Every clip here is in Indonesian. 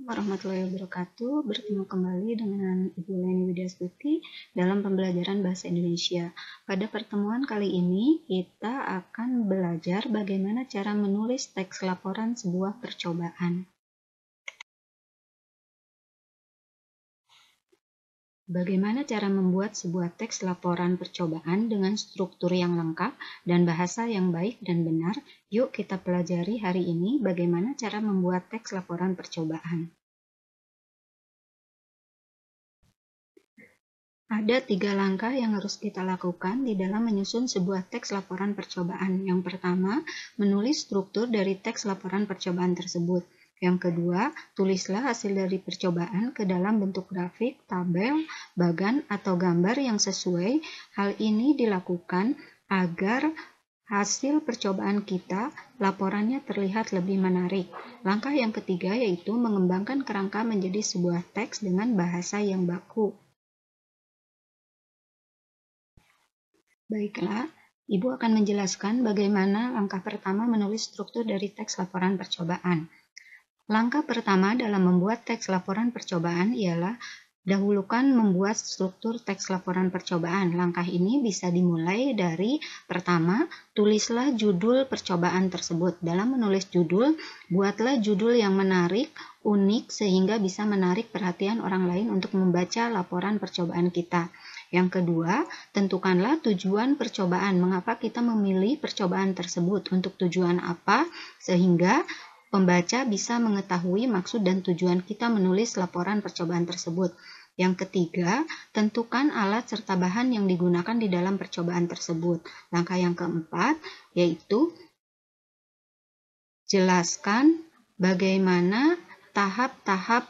Assalamualaikum warahmatullahi wabarakatuh. Bertemu kembali dengan Ibu Leni Widyastuti dalam pembelajaran Bahasa Indonesia. Pada pertemuan kali ini, kita akan belajar bagaimana cara menulis teks laporan sebuah percobaan. Bagaimana cara membuat sebuah teks laporan percobaan dengan struktur yang lengkap dan bahasa yang baik dan benar? Yuk kita pelajari hari ini bagaimana cara membuat teks laporan percobaan. Ada 3 langkah yang harus kita lakukan di dalam menyusun sebuah teks laporan percobaan. Yang pertama, menulis struktur dari teks laporan percobaan tersebut. Yang kedua, tulislah hasil dari percobaan ke dalam bentuk grafik, tabel, bagan, atau gambar yang sesuai. Hal ini dilakukan agar hasil percobaan kita, laporannya terlihat lebih menarik. Langkah yang ketiga yaitu mengembangkan kerangka menjadi sebuah teks dengan bahasa yang baku. Baiklah, Ibu akan menjelaskan bagaimana langkah pertama menulis struktur dari teks laporan percobaan. Langkah pertama dalam membuat teks laporan percobaan ialah dahulukan membuat struktur teks laporan percobaan. Langkah ini bisa dimulai dari pertama, tulislah judul percobaan tersebut. Dalam menulis judul, buatlah judul yang menarik, unik, sehingga bisa menarik perhatian orang lain untuk membaca laporan percobaan kita. Yang kedua, tentukanlah tujuan percobaan. Mengapa kita memilih percobaan tersebut? Untuk tujuan apa? Sehingga pembaca bisa mengetahui maksud dan tujuan kita menulis laporan percobaan tersebut. Yang ketiga, tentukan alat serta bahan yang digunakan di dalam percobaan tersebut. Langkah yang keempat, yaitu jelaskan bagaimana tahap-tahap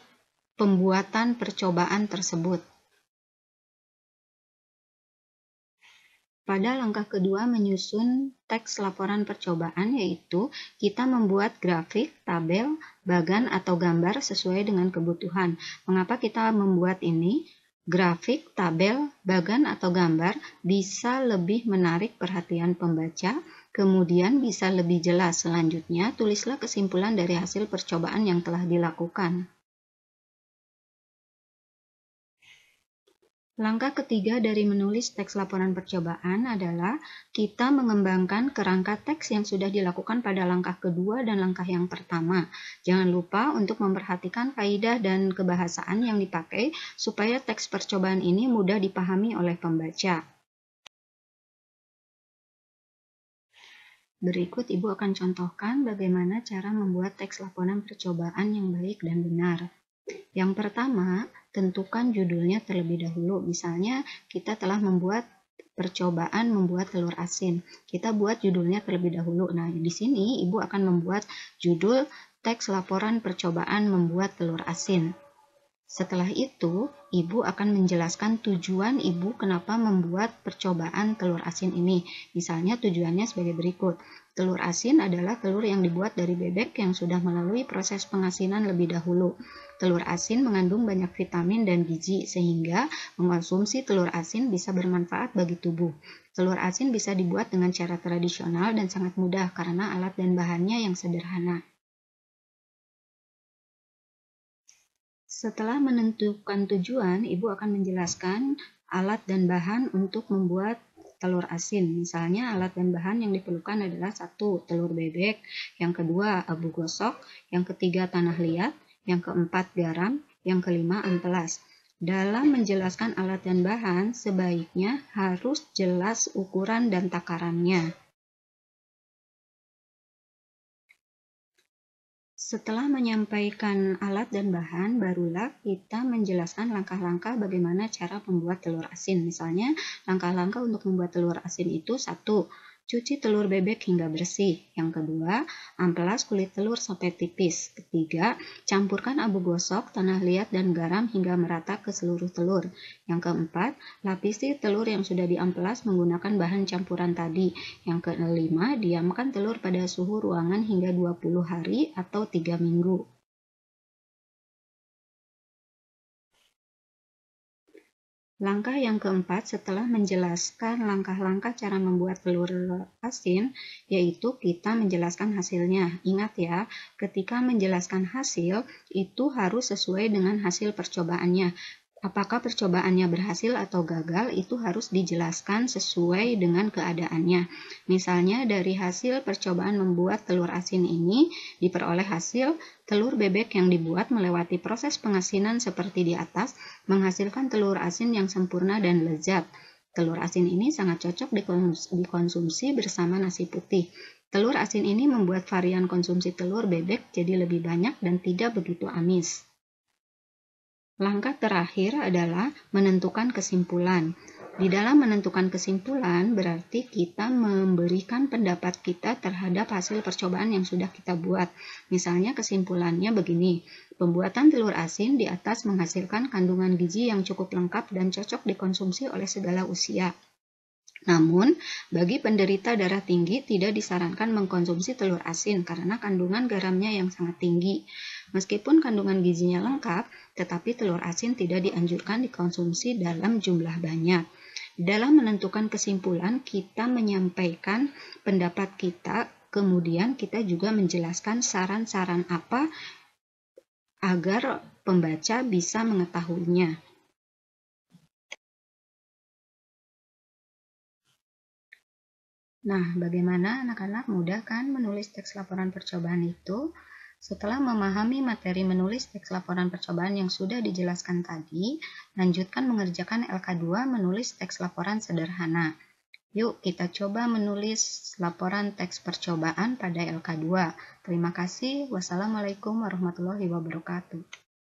pembuatan percobaan tersebut. Pada langkah kedua menyusun teks laporan percobaan yaitu kita membuat grafik, tabel, bagan, atau gambar sesuai dengan kebutuhan. Mengapa kita membuat ini? Grafik, tabel, bagan, atau gambar bisa lebih menarik perhatian pembaca, kemudian bisa lebih jelas. Selanjutnya, tulislah kesimpulan dari hasil percobaan yang telah dilakukan. Langkah ketiga dari menulis teks laporan percobaan adalah kita mengembangkan kerangka teks yang sudah dilakukan pada langkah kedua dan langkah yang pertama. Jangan lupa untuk memperhatikan kaidah dan kebahasaan yang dipakai supaya teks percobaan ini mudah dipahami oleh pembaca. Berikut Ibu akan contohkan bagaimana cara membuat teks laporan percobaan yang baik dan benar. Yang pertama, tentukan judulnya terlebih dahulu. Misalnya, kita telah membuat percobaan membuat telur asin. Kita buat judulnya terlebih dahulu. Nah, di sini Ibu akan membuat judul teks laporan percobaan membuat telur asin. Setelah itu, Ibu akan menjelaskan tujuan Ibu kenapa membuat percobaan telur asin ini. Misalnya tujuannya sebagai berikut. Telur asin adalah telur yang dibuat dari bebek yang sudah melalui proses pengasinan lebih dahulu. Telur asin mengandung banyak vitamin dan gizi sehingga mengonsumsi telur asin bisa bermanfaat bagi tubuh. Telur asin bisa dibuat dengan cara tradisional dan sangat mudah karena alat dan bahannya yang sederhana. Setelah menentukan tujuan, Ibu akan menjelaskan alat dan bahan untuk membuat telur asin. Misalnya alat dan bahan yang diperlukan adalah 1. Telur bebek, yang kedua abu gosok, yang ketiga tanah liat, yang keempat garam, yang kelima amplas. Dalam menjelaskan alat dan bahan, sebaiknya harus jelas ukuran dan takarannya. Setelah menyampaikan alat dan bahan, barulah kita menjelaskan langkah-langkah bagaimana cara membuat telur asin. Misalnya, langkah-langkah untuk membuat telur asin itu 1. Cuci telur bebek hingga bersih. Yang kedua, amplas kulit telur sampai tipis. Ketiga, campurkan abu gosok, tanah liat, dan garam hingga merata ke seluruh telur. Yang keempat, lapisi telur yang sudah diamplas menggunakan bahan campuran tadi. Yang kelima, diamkan telur pada suhu ruangan hingga 20 hari atau 3 minggu. Langkah yang keempat setelah menjelaskan langkah-langkah cara membuat telur asin, yaitu kita menjelaskan hasilnya. Ingat ya, ketika menjelaskan hasil, itu harus sesuai dengan hasil percobaannya. Apakah percobaannya berhasil atau gagal, itu harus dijelaskan sesuai dengan keadaannya. Misalnya dari hasil percobaan membuat telur asin ini, diperoleh hasil telur bebek yang dibuat melewati proses pengasinan seperti di atas, menghasilkan telur asin yang sempurna dan lezat. Telur asin ini sangat cocok dikonsumsi bersama nasi putih. Telur asin ini membuat varian konsumsi telur bebek jadi lebih banyak dan tidak begitu amis. Langkah terakhir adalah menentukan kesimpulan. Di dalam menentukan kesimpulan, berarti kita memberikan pendapat kita terhadap hasil percobaan yang sudah kita buat. Misalnya kesimpulannya begini, pembuatan telur asin di atas menghasilkan kandungan gizi yang cukup lengkap dan cocok dikonsumsi oleh segala usia. Namun, bagi penderita darah tinggi tidak disarankan mengkonsumsi telur asin karena kandungan garamnya yang sangat tinggi. Meskipun kandungan gizinya lengkap, tetapi telur asin tidak dianjurkan dikonsumsi dalam jumlah banyak. Dalam menentukan kesimpulan, kita menyampaikan pendapat kita, kemudian kita juga menjelaskan saran-saran apa agar pembaca bisa mengetahuinya. Nah, bagaimana anak-anak mudah kan menulis teks laporan percobaan itu? Setelah memahami materi menulis teks laporan percobaan yang sudah dijelaskan tadi, lanjutkan mengerjakan LK2 menulis teks laporan sederhana. Yuk, kita coba menulis laporan teks percobaan pada LK2. Terima kasih. Wassalamualaikum warahmatullahi wabarakatuh.